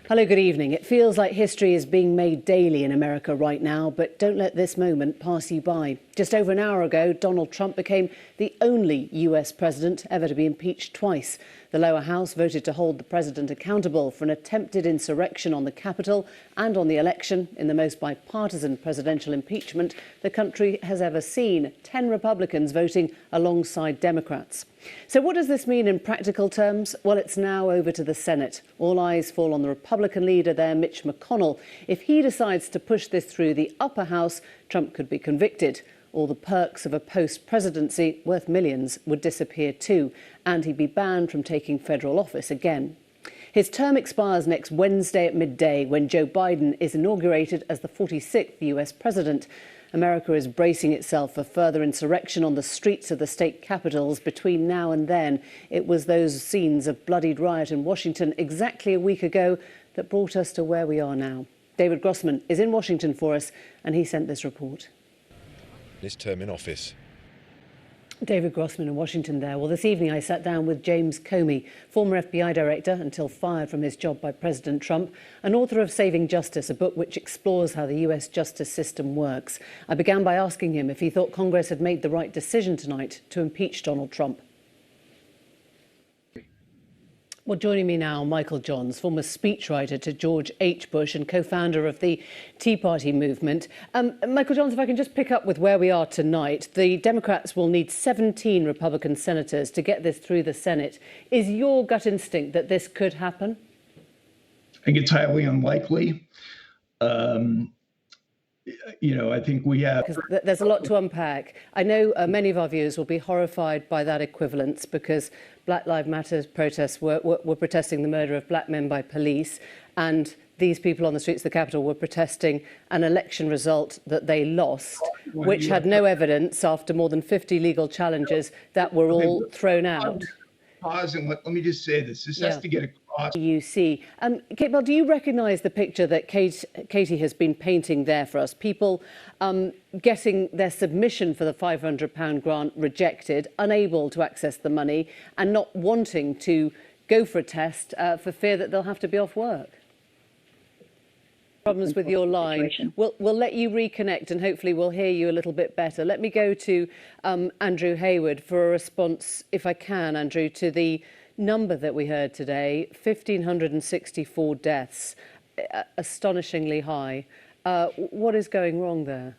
Hello, good evening. It feels like history is being made daily in America right now, but don't let this moment pass you by. Just over an hour ago, Donald Trump became the only US president ever to be impeached twice. The lower house voted to hold the president accountable for an attempted insurrection on the Capitol and on the election in the most bipartisan presidential impeachment the country has ever seen. 10 Republicans voting alongside Democrats. So what does this mean in practical terms? Well, it's now over to the Senate. All eyes fall on the Republican leader there, Mitch McConnell. If he decides to push this through the upper house, Trump could be convicted. All the perks of a post-presidency worth millions would disappear too, and he'd be banned from taking federal office again. His term expires next Wednesday at midday when Joe Biden is inaugurated as the 46th US president. America is bracing itself for further insurrection on the streets of the state capitals between now and then. It was those scenes of bloodied riot in Washington exactly a week ago that brought us to where we are now. David Grossman is in Washington for us, and he sent this report. His term in office. David Grossman in Washington there. Well, this evening I sat down with James Comey, former FBI director until fired from his job by President Trump, and author of Saving Justice, a book which explores how the US justice system works. I began by asking him if he thought Congress had made the right decision tonight to impeach Donald Trump. Well, joining me now, Michael Johns, former speechwriter to George H. Bush and co-founder of the Tea Party movement. Michael Johns, if I can just pick up with where we are tonight, the Democrats will need 17 Republican senators to get this through the Senate. Is your gut instinct that this could happen? I think it's highly unlikely. I think we have... There's a lot to unpack. I know many of our viewers will be horrified by that equivalence because Black Lives Matter protests were protesting the murder of black men by police, and these people on the streets of the Capitol were protesting an election result that they lost, which had no evidence after more than 50 legal challenges that were all thrown out. Pause and let me just say this. This has to get across. You see. Kate Bell, do you recognise the picture that Katie has been painting there for us? People getting their submission for the £500 grant rejected, unable to access the money and not wanting to go for a test for fear that they'll have to be off work? Problems with your line. We'll let you reconnect and hopefully we'll hear you a little bit better. Let me go to Andrew Hayward for a response, if I can, Andrew, to the number that we heard today, 1,564 deaths, astonishingly high. What is going wrong there?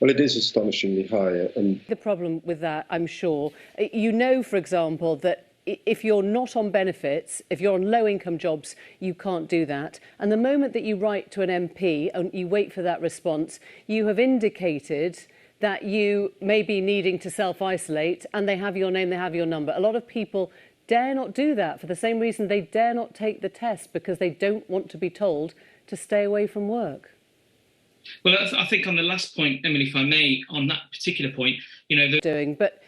Well, it is astonishingly high. And the problem with that, I'm sure, you know, for example, that if you're not on benefits, if you're on low-income jobs, you can't do that. And the moment that you write to an MP and you wait for that response, you have indicated that you may be needing to self-isolate, and they have your name, they have your number. A lot of people dare not do that for the same reason they dare not take the test, because they don't want to be told to stay away from work. Well, I think on the last point, Emily, if I may, on that particular point, But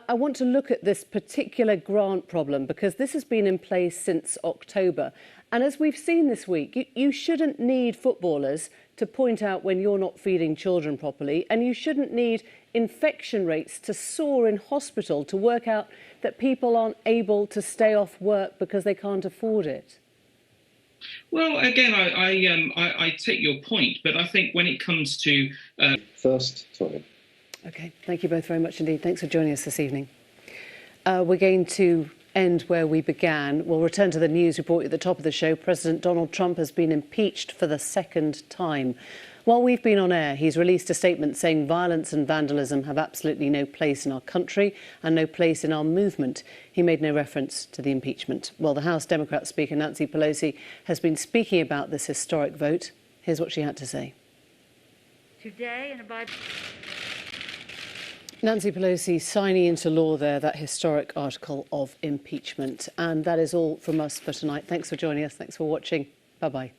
I want to look at this particular grant problem because this has been in place since October. And as we've seen this week, you shouldn't need footballers to point out when you're not feeding children properly, and you shouldn't need infection rates to soar in hospital to work out that people aren't able to stay off work because they can't afford it. Well, again, I take your point, but I think when it comes to... First time. OK, thank you both very much indeed. Thanks for joining us this evening. We're going to end where we began. We'll return to the news report at the top of the show. President Donald Trump has been impeached for the second time. While we've been on air, he's released a statement saying violence and vandalism have absolutely no place in our country and no place in our movement. He made no reference to the impeachment. Well, the House Democrat Speaker Nancy Pelosi has been speaking about this historic vote. Here's what she had to say. Today, in a Nancy Pelosi signing into law there that historic article of impeachment. And that is all from us for tonight. Thanks for joining us. Thanks for watching. Bye-bye.